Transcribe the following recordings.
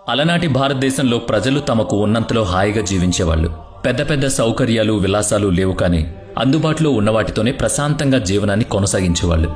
అలనాటి భారతదేశంలో ప్రజలు తమకు ఉన్నంతలో హాయిగా జీవించేవాళ్లు. పెద్ద పెద్ద సౌకర్యాలు విలాసాలు లేవు, కానీ అందుబాటులో ఉన్నవాటితోనే ప్రశాంతంగా జీవనాన్ని కొనసాగించేవాళ్లు.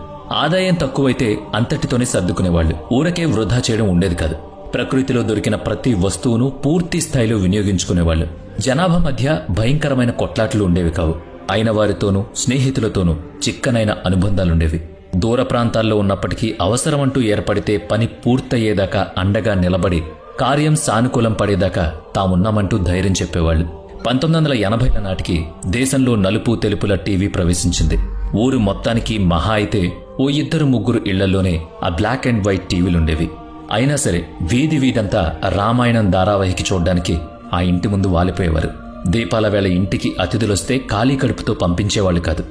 ఆదాయం తక్కువైతే అంతటితోనే సర్దుకునేవాళ్లు. ఊరకే వృధా చేయడం ఉండేది కాదు. ప్రకృతిలో దొరికిన ప్రతి వస్తువును పూర్తి స్థాయిలో వినియోగించుకునేవాళ్లు. జనాభా మధ్య భయంకరమైన కొట్లాట్లు ఉండేవి కావు. అయిన వారితోనూ స్నేహితులతోనూ చిక్కనైన అనుబంధాలుండేవి. దూర ప్రాంతాల్లో ఉన్నప్పటికీ అవసరమంటూ ఏర్పడితే పని పూర్తయ్యేదాకా అండగా నిలబడి కార్యం సానుకూలం పడేదాకా తామున్నామంటూ ధైర్యం చెప్పేవాళ్లు. 1980ల నాటికి దేశంలో నలుపు తెలుపుల టీవీ ప్రవేశించింది. ఊరు మొత్తానికి మహా అయితే ఓ 2-3 ఇళ్లలోనే ఆ బ్లాక్ అండ్ వైట్ టీవీలుండేవి. అయినా సరే వీధి వీధంతా రామాయణం ధారావాహిక చూడ్డానికి ఆ ఇంటి ముందు వాలిపోయేవారు. దీపాల వేళ ఇంటికి అతిథులొస్తే ఖాళీ కడుపుతో పంపించేవాళ్లు కాదు.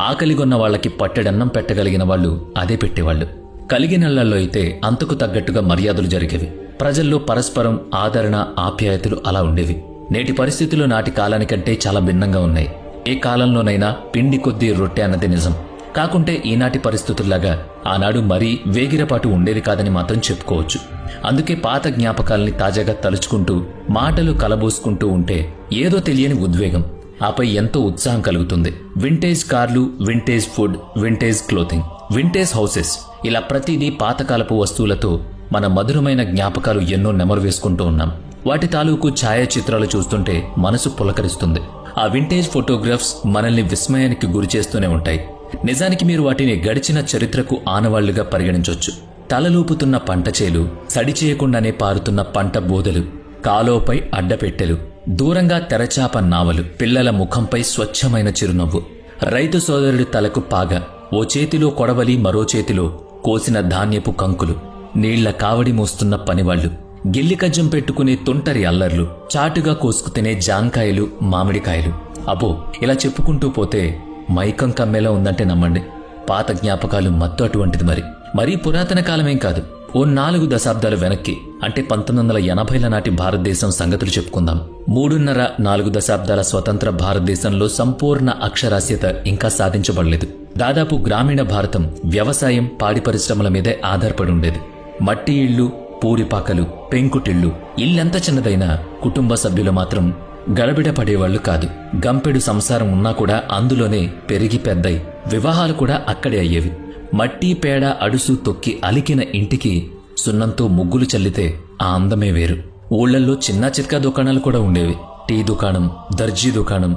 ఆకలిగొన్న వాళ్లకి పట్టెడన్నం పెట్టగలిగిన వాళ్లు అదే పెట్టేవాళ్లు. కలిగినళ్లలో అయితే అంతకు తగ్గట్టుగా మర్యాదలు జరిగేవి. ప్రజల్లో పరస్పరం ఆదరణ ఆప్యాయతలు అలా ఉండేవి. నేటి పరిస్థితులు నాటి కాలానికంటే చాలా భిన్నంగా ఉన్నాయి. ఏ కాలంలోనైనా పిండి కొద్దీ రొట్టె అన్నది నిజం. కాకుంటే ఈనాటి పరిస్థితుల్లాగా ఆనాడు మరీ వేగిరపాటు ఉండేది కాదని మాత్రం చెప్పుకోవచ్చు. అందుకే పాత జ్ఞాపకాల్ని తాజాగా తలుచుకుంటూ మాటలు కలబోసుకుంటూ ఉంటే ఏదో తెలియని ఉద్వేగం, ఆపై ఎంతో ఉత్సాహం కలుగుతుంది. వింటేజ్ కార్లు, vintage food, vintage clothing, vintage houses, ఇలా ప్రతిదీ పాతకాలపు వస్తువులతో మన మధురమైన జ్ఞాపకాలు ఎన్నో నెమరు వేసుకుంటూ ఉన్నాం. వాటి తాలూకు ఛాయాచిత్రాలు చూస్తుంటే మనసు పులకరిస్తుంది. ఆ వింటేజ్ ఫోటోగ్రాఫ్స్ మనల్ని విస్మయానికి గురిచేస్తూనే ఉంటాయి. నిజానికి మీరు వాటిని గడిచిన చరిత్రకు ఆనవాళ్లుగా పరిగణించొచ్చు. తలలూపుతున్న పంట చేలు, సడిచేయకుండానే పారుతున్న పంట బోదెలు, కాలోపై అడ్డపెట్టెలు, దూరంగా తెరచాప నావలు, పిల్లల ముఖంపై స్వచ్ఛమైన చిరునవ్వు, రైతు సోదరుడి తలకు పాగ, ఓ చేతిలో కొడవలి మరో చేతిలో కోసిన ధాన్యపు కంకులు, నీళ్ల కావడి మోస్తున్న పనివాళ్లు, గిల్లికజ్జం పెట్టుకునే తుంటరి అల్లర్లు, చాటుగా కోసుకు తినే జాంకాయలు, మామిడికాయలు. అబ్బో, ఇలా చెప్పుకుంటూ పోతే మైకం కమ్మేలా ఉందంటే నమ్మండి. పాత జ్ఞాపకాలు మత్తు అటువంటిది. మరీ పురాతన కాలమేం కాదు. ఓ 4 దశాబ్దాలు వెనక్కి, అంటే 1980ల నాటి భారతదేశం సంగతులు చెప్పుకుందాం. 3.5-4 దశాబ్దాల స్వతంత్ర భారతదేశంలో సంపూర్ణ అక్షరాస్యత ఇంకా సాధించబడలేదు. దాదాపు గ్రామీణ భారతం వ్యవసాయం, పాడి పరిశ్రమల మీదే ఆధారపడి ఉండేది. మట్టి ఇళ్లు, పూరిపాకలు, పెంకుటిళ్లు, ఇల్లెంత చిన్నదైనా కుటుంబ సభ్యులు మాత్రం గడబిడ పడేవాళ్లు కాదు. గంపెడు సంసారం ఉన్నా కూడా అందులోనే పెరిగి పెద్దై వివాహాలు కూడా అక్కడే అయ్యేవి. మట్టి పేడ అడుసు తొక్కి అలికిన ఇంటికి సున్నంతో ముగ్గులు చల్లితే ఆ అందమే వేరు. ఊళ్లల్లో చిన్నా చిత్కా దుకాణాలు కూడా ఉండేవి. టీ దుకాణం, దర్జీ దుకాణం,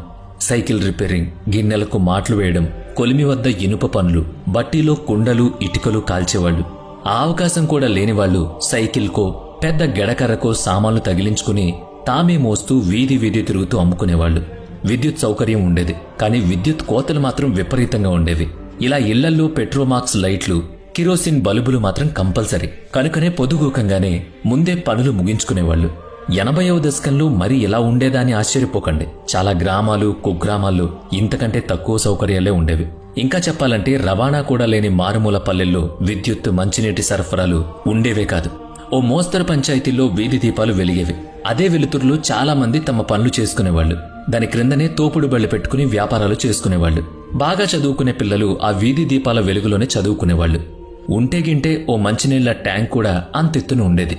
సైకిల్ రిపేరింగ్, గిన్నెలకు మాట్లు వేయడం, కొలిమి వద్ద ఇనుప పనులు, బట్టీలో కుండలు ఇటుకలు కాల్చేవాళ్లు. ఆ అవకాశం కూడా లేనివాళ్లు సైకిల్కో పెద్ద గెడకర్రకో సామాన్లు తగిలించుకుని తామే మోస్తూ వీధి వీధి తిరుగుతూ అమ్ముకునేవాళ్లు. విద్యుత్ సౌకర్యం ఉండేది, కానీ విద్యుత్ కోతలు మాత్రం విపరీతంగా ఉండేవి. ఇలా ఇళ్లల్లో పెట్రోమాక్స్ లైట్లు, కిరోసిన్ బల్బులు మాత్రం కంపల్సరీ. కనుకనే పొదుగూకంగానే ముందే పనులు ముగించుకునేవాళ్లు. 80వ దశకంలో మరి ఇలా ఉండేదా అని ఆశ్చర్యపోకండి. చాలా గ్రామాలు, కుగ్రామాల్లో ఇంతకంటే తక్కువ సౌకర్యాలే ఉండేవి. ఇంకా చెప్పాలంటే రవాణా కూడా లేని మారుమూల పల్లెల్లో విద్యుత్, మంచినీటి సరఫరాలు ఉండేవే కాదు. ఓ మోస్తరు పంచాయతీల్లో వీధి దీపాలు వెలిగేవి. అదే వెలుతురులో చాలా మంది తమ పనులు చేసుకునేవాళ్లు. దాని క్రిందనే తోపుడు బళ్లు పెట్టుకుని వ్యాపారాలు చేసుకునేవాళ్లు. బాగా చదువుకునే పిల్లలు ఆ వీధి దీపాల వెలుగులోనే చదువుకునేవాళ్లు. ఉంటేగింటే ఓ మంచినీళ్ల ట్యాంక్ కూడా అంతెత్తున ఉండేది.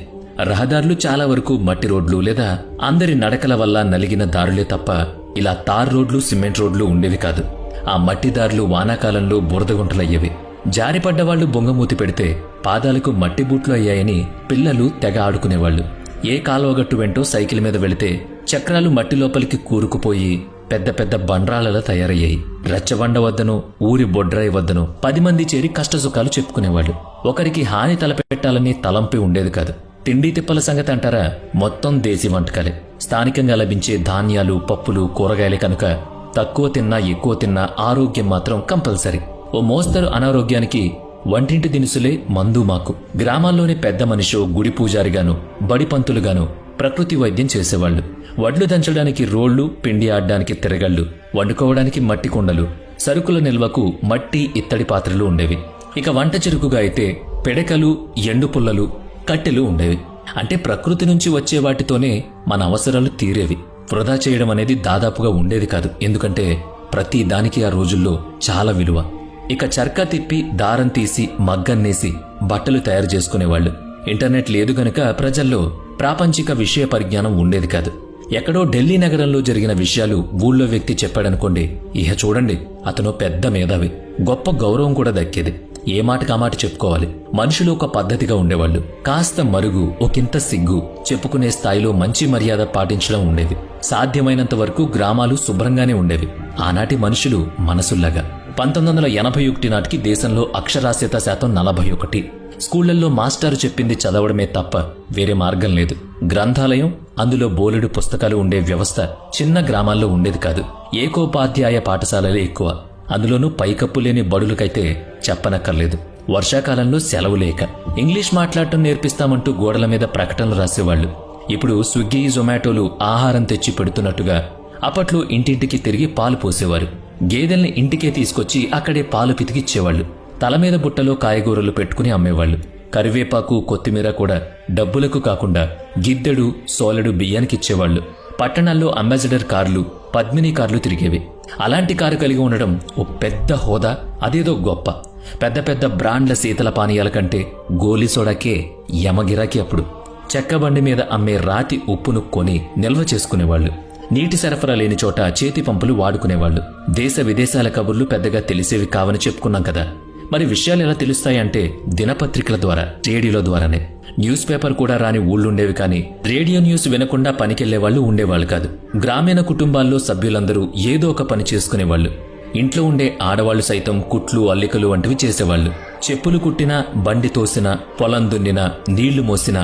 రహదారులు చాలా వరకు మట్టి రోడ్లు లేదా అందరి నడకల వల్ల నలిగిన దారులే తప్ప ఇలా తార్ రోడ్లు, సిమెంట్ రోడ్లు ఉండేవి కాదు. ఆ మట్టి దారులు వానాకాలంలో బురదగుంటలయ్యేవి. జారిపడ్డవాళ్లు బొంగమూతి పెడితే పాదాలకు మట్టి బూట్లు అయ్యాయని పిల్లలు తెగ ఆడుకునేవాళ్లు. ఏ కాలువగట్టు వెంటో సైకిల్ మీద వెళితే చక్రాలు మట్టి లోపలికి కూరుకుపోయి పెద్ద పెద్ద బండ్రాలలా తయారయ్యాయి. రచ్చబండ వద్దనో ఊరి బొడ్రాయి వద్దనో 10 మంది చేరి కష్టసుఖాలు చెప్పుకునేవాళ్లు. ఒకరికి హాని తలపెట్టాలని తలంపి ఉండేది కాదు. తిండి తిప్పల సంగతి అంటారా, మొత్తం దేశీ వంటకాలే. స్థానికంగా లభించే ధాన్యాలు, పప్పులు, కూరగాయలే కనుక తక్కువ తిన్నా ఎక్కువ తిన్నా ఆరోగ్యం మాత్రం కంపల్సరీ. ఓ మోస్తరు అనారోగ్యానికి వంటింటి దినుసులే మందు మాకు. గ్రామాల్లోని పెద్ద మనిషో, గుడి పూజారిగాను, బడిపంతులుగాను ప్రకృతి వైద్యం చేసేవాళ్లు. వడ్లు దంచడానికి రోళ్లు, పిండి ఆడ్డానికి తిరగళ్లు, వండుకోవడానికి మట్టి కుండలు, సరుకుల నిల్వకు మట్టి ఇత్తడి పాత్రలు ఉండేవి. ఇక వంట చెరుకుగా అయితే పెడకలు, ఎండు పుల్లలు, కట్టెలు ఉండేవి. అంటే ప్రకృతి నుంచి వచ్చే వాటితోనే మన అవసరాలు తీరేవి. వృధా చేయడం అనేది దాదాపుగా ఉండేది కాదు. ఎందుకంటే ప్రతి దానికి ఆ రోజుల్లో చాలా విలువ. ఇక చర్కా తిప్పి దారం తీసి మగ్గన్నేసి బట్టలు తయారు చేసుకునేవాళ్లు. ఇంటర్నెట్ లేదు గనక ప్రజల్లో ప్రాపంచిక విషయ పరిజ్ఞానం ఉండేది కాదు. ఎక్కడో ఢిల్లీ నగరంలో జరిగిన విషయాలు ఊళ్ళో వ్యక్తి చెప్పాడనుకోండి, ఇహ చూడండి అతను పెద్ద మేధావి, గొప్ప గౌరవం కూడా దక్కేది. ఏ మాటకా మాట చెప్పుకోవాలి. మనుషులు ఒక పద్ధతిగా ఉండేవాళ్లు. కాస్త మరుగు, ఒకంత సిగ్గు, చెప్పుకునే స్థాయిలో మంచి మర్యాద పాటించడం ఉండేది. సాధ్యమైనంత వరకు గ్రామాలు శుభ్రంగానే ఉండేవి. ఆనాటి మనుషులు మనసుల్లాగా. 1981 నాటికి దేశంలో అక్షరాస్యత శాతం 41. స్కూళ్లలో మాస్టారు చెప్పింది చదవడమే తప్ప వేరే మార్గం లేదు. గ్రంథాలయం, అందులో బోలెడు పుస్తకాలు ఉండే వ్యవస్థ చిన్న గ్రామాల్లో ఉండేది కాదు. ఏకోపాధ్యాయ పాఠశాలలే ఎక్కువ. అందులోనూ పైకప్పు లేని బడులకైతే చెప్పనక్కర్లేదు. వర్షాకాలంలో సెలవు లేక ఇంగ్లీష్ మాట్లాడటం నేర్పిస్తామంటూ గోడల మీద ప్రకటనలు రాసేవాళ్లు. ఇప్పుడు స్విగ్గీ, జొమాటోలు ఆహారం తెచ్చి పెడుతున్నట్టుగా అప్పట్లో ఇంటింటికి తిరిగి పాలు పోసేవారు. గేదెల్ని ఇంటికే తీసుకొచ్చి అక్కడే పాలు పితికిచ్చేవాళ్లు. తల మీద బుట్టలో కాయగూరలు పెట్టుకుని అమ్మేవాళ్లు. కరివేపాకు, కొత్తిమీర కూడా డబ్బులకు కాకుండా గిద్దెడు, సోలెడు బియ్యానికిచ్చేవాళ్లు. పట్టణాల్లో అంబాసిడర్ కార్లు, పద్మిని కార్లు తిరిగేవి. అలాంటి కారు కలిగి ఉండడం ఓ పెద్ద హోదా, అదేదో గొప్ప. పెద్ద పెద్ద బ్రాండ్ల శీతల పానీయాల కంటే గోలీ సోడాకే యమగిరాకి. అప్పుడు చెక్కబండి మీద అమ్మే రాతి ఉప్పును కొని నిల్వ చేసుకునేవాళ్లు. నీటి సరఫరా లేని చోట చేతి పంపులు వాడుకునేవాళ్లు. దేశ విదేశాల కబుర్లు పెద్దగా తెలిసేవి కావని చెప్పుకున్నాం కదా. మరి విషయాలు ఎలా తెలుస్తాయంటే దినపత్రికల ద్వారా, రేడియోల ద్వారానే. న్యూస్ పేపర్ కూడా రాని ఊళ్ళుండేవి, కానీ రేడియో న్యూస్ వినకుండా పనికెళ్లేవాళ్లు ఉండేవాళ్లు కాదు. గ్రామీణ కుటుంబాల్లో సభ్యులందరూ ఏదో ఒక పని చేసుకునేవాళ్లు. ఇంట్లో ఉండే ఆడవాళ్లు సైతం కుట్లు, అల్లికలు వంటివి చేసేవాళ్లు. చెప్పులు కుట్టినా, బండి తోసినా, పొలం దున్నినా, నీళ్లు మోసినా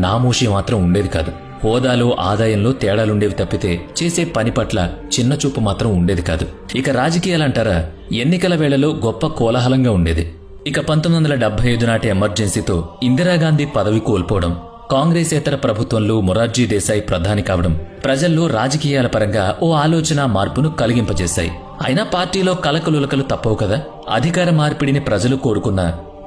నామోషి మాత్రం ఉండేది కాదు. హోదాలో, ఆదాయంలో తేడాలుండేవి తప్పితే చేసే పని పట్ల చిన్న చూపు మాత్రం ఉండేది కాదు. ఇక రాజకీయాలంటారా, ఎన్నికల వేళలో గొప్ప కోలాహలంగా ఉండేది. ఇక 1975 నాటి ఎమర్జెన్సీతో ఇందిరాగాంధీ పదవి కోల్పోవడం, కాంగ్రెసేతర ప్రభుత్వంలో మొరార్జీ దేశాయ్ ప్రధాని కావడం ప్రజల్లో రాజకీయాల పరంగా ఓ ఆలోచన మార్పును కలిగింపజేశాయి. అయినా పార్టీలో కలకలులకలు తప్పవు కదా. అధికార మార్పిడిని ప్రజలు కోరుకున్న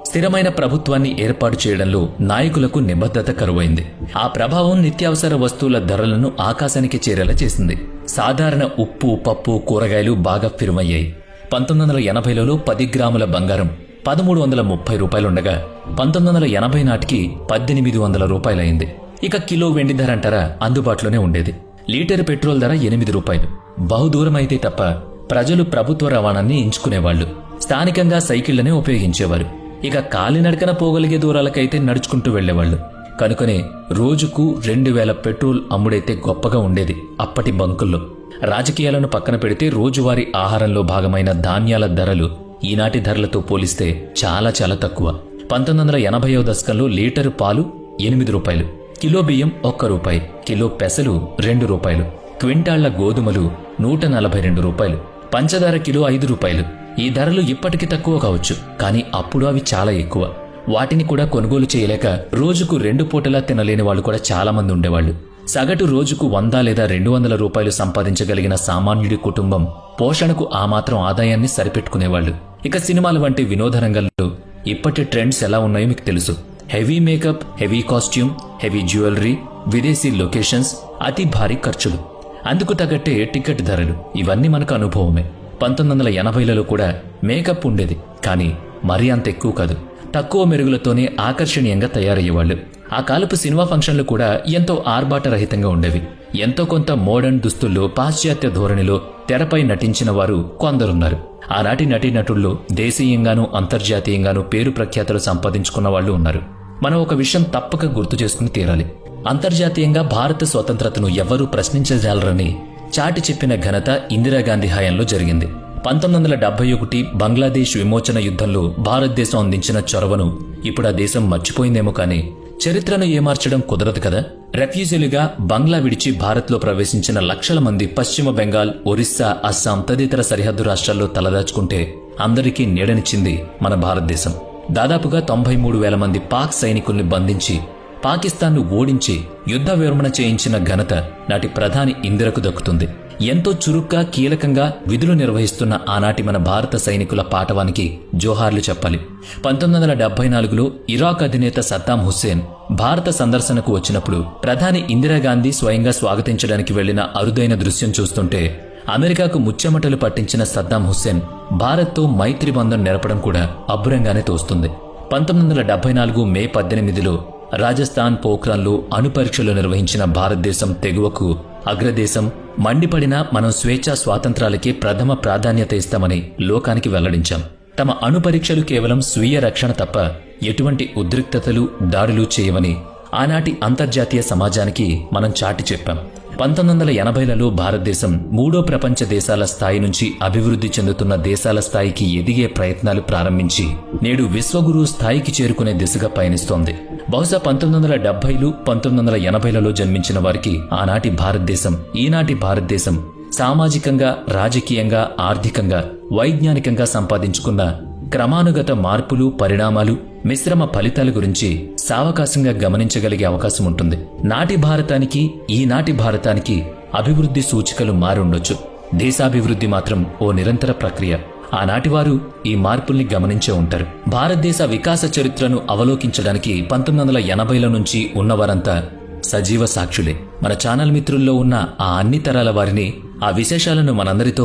స్థిరమైన ప్రభుత్వాన్ని ఏర్పాటు చేయడంలో నాయకులకు నిబద్ధత కరువైంది. ఆ ప్రభావం నిత్యావసర వస్తువుల ధరలను ఆకాశానికి చేరేలా చేసింది. సాధారణ ఉప్పు, పప్పు, కూరగాయలు బాగా ఫిరుమయ్యాయి. 1980లలో 10 గ్రాముల బంగారం 1330 రూపాయలుండగా 1980 నాటికి 1800 రూపాయలైంది. ఇక కిలో వెండి ధర అంటారా, అందుబాటులోనే ఉండేది. లీటర్ పెట్రోల్ ధర 8 రూపాయలు. బహుదూరమైతే తప్ప ప్రజలు ప్రభుత్వ రవాణాన్ని ఎంచుకునేవాళ్లు. స్థానికంగా సైకిళ్లనే ఉపయోగించేవారు. ఇక కాలినడకన పోగలిగే దూరాలకైతే నడుచుకుంటూ వెళ్లేవాళ్లు. కనుకనే రోజుకు 2000 పెట్రోల్ అమ్ముడైతే గొప్పగా ఉండేది అప్పటి బంకుల్లో. రాజకీయాలను పక్కన పెడితే రోజువారీ ఆహారంలో భాగమైన ధాన్యాల ధరలు ఈనాటి ధరలతో పోలిస్తే చాలా చాలా తక్కువ. 1980వ దశకంలో లీటరు పాలు 8 రూపాయలు, కిలో బియ్యం 1 రూపాయి, కిలో పెసలు 2 రూపాయలు, క్వింటాళ్ల గోధుమలు 142 రూపాయలు, పంచదార కిలో 5 రూపాయలు. ఈ ధరలు ఇప్పటికి తక్కువ కావచ్చు, కానీ అప్పుడు అవి చాలా ఎక్కువ. వాటిని కూడా కొనుగోలు చేయలేక రోజుకు 2 పూటలా తినలేని వాళ్ళు కూడా చాలా మంది ఉండేవాళ్లు. సగటు రోజుకు 100 లేదా 200 రూపాయలు సంపాదించగలిగిన సామాన్యుడి కుటుంబం పోషణకు ఆ మాత్రం ఆదాయాన్ని సరిపెట్టుకునేవాళ్లు. ఇక సినిమాల వంటి వినోద రంగంలో ఇప్పటి ట్రెండ్స్ ఎలా ఉన్నాయో మీకు తెలుసు. Heavy makeup, heavy costume, heavy jewellery, విదేశీ లొకేషన్స్, అతి భారీ ఖర్చులు, అందుకు తగ్గట్టే టికెట్ ధరలు, ఇవన్నీ మనకు అనుభవమే. 1980లలో కూడా మేకప్ ఉండేది, కానీ మరీ అంత ఎక్కువ కాదు. తక్కువ మెరుగులతోనే ఆకర్షణీయంగా తయారయ్యేవాళ్లు. ఆ కాలపు సినిమా ఫంక్షన్లు కూడా ఎంతో ఆర్భాటరహితంగా ఉండేవి. ఎంతో కొంత మోడర్న్ దుస్తుల్లో, పాశ్చాత్య ధోరణిలో తెరపై నటించిన వారు కొందరున్నారు. ఆనాటి నటీనటుల్లో దేశీయంగానూ అంతర్జాతీయంగానూ పేరు ప్రఖ్యాతులు సంపాదించుకున్న వాళ్లు ఉన్నారు. మనం ఒక విషయం తప్పక గుర్తు చేసుకుని తీరాలి. అంతర్జాతీయంగా భారత స్వతంత్రతను ఎవ్వరూ ప్రశ్నించజాలరని చాటి చెప్పిన ఘనత ఇందిరాగాంధీ హయాంలో జరిగింది. 1971 బంగ్లాదేశ్ విమోచన యుద్ధంలో భారతదేశం అందించిన చొరవను ఇప్పుడు ఆ దేశం మర్చిపోయిందేమో, కానీ చరిత్రను ఏమార్చడం కుదరదు కదా. రెఫ్యూజీలుగా బంగ్లా విడిచి భారత్లో ప్రవేశించిన లక్షల మంది పశ్చిమ బెంగాల్, ఒరిస్సా, అస్సాం తదితర సరిహద్దు రాష్ట్రాల్లో తలదాచుకుంటే అందరికీ నీడనిచ్చింది మన భారతదేశం. దాదాపుగా 93,000 మంది పాక్ సైనికుల్ని బంధించి పాకిస్తాన్ను ఓడించి యుద్ధ విరమణ చేయించిన ఘనత నాటి ప్రధాని ఇందిరకు దక్కుతుంది. ఎంతో చురుగ్గా, కీలకంగా విధులు నిర్వహిస్తున్న ఆనాటి మన భారత సైనికుల పాటవానికి జోహార్లు చెప్పాలి. 1974లో ఇరాక్ అధినేత సద్దాం హుస్సేన్ భారత సందర్శనకు వచ్చినప్పుడు ప్రధాని ఇందిరాగాంధీ స్వయంగా స్వాగతించడానికి వెళ్లిన అరుదైన దృశ్యం చూస్తుంటే అమెరికాకు ముచ్చెమటలు పట్టించిన సద్దాం హుస్సేన్ భారత్తో మైత్రి బంధం నెరపడం కూడా అబ్బురంగానే తోస్తుంది. 1974 మే 18లో రాజస్థాన్ పోఖ్రాన్లో అణు పరీక్షలు నిర్వహించిన భారతదేశం తెగువకు అగ్రదేశం, మండిపడినా మనం స్వేచ్ఛా స్వాతంత్రాలకే ప్రథమ ప్రాధాన్యత ఇస్తామని లోకానికి వెల్లడించాం. తమ అణు పరీక్షలు కేవలం స్వీయ రక్షణ తప్ప ఎటువంటి ఉద్రిక్తతలు, దాడులు చేయవని ఆనాటి అంతర్జాతీయ సమాజానికి మనం చాటి చెప్పాం. 1980లలో భారతదేశం మూడో ప్రపంచ దేశాల స్థాయి నుంచి అభివృద్ధి చెందుతున్న దేశాల స్థాయికి ఎదిగే ప్రయత్నాలు ప్రారంభించి నేడు విశ్వగురు స్థాయికి చేరుకునే దిశగా పయనిస్తోంది. బహుశా 1970లు, 1980లలో జన్మించిన వారికి ఆనాటి భారతదేశం, ఈనాటి భారతదేశం సామాజికంగా, రాజకీయంగా, ఆర్థికంగా, వైజ్ఞానికంగా సంపాదించుకున్న క్రమానుగత మార్పులు, పరిణామాలు, మిశ్రమ ఫలితాల గురించి సావకాశంగా గమనించగలిగే అవకాశం ఉంటుంది. నాటి భారతానికి, ఈనాటి భారతానికి అభివృద్ధి సూచికలు మారుండొచ్చు. దేశాభివృద్ధి మాత్రం ఓ నిరంతర ప్రక్రియ. ఆనాటి వారు ఈ మార్పుల్ని గమనించే ఉంటారు. భారతదేశ వికాస చరిత్రను అవలోకించడానికి 1980ల నుంచి ఉన్నవారంతా సజీవ సాక్షులే. మన ఛానల్ మిత్రుల్లో ఉన్న ఆ అన్ని తరాల వారిని, ఆ విశేషాలను మనందరితో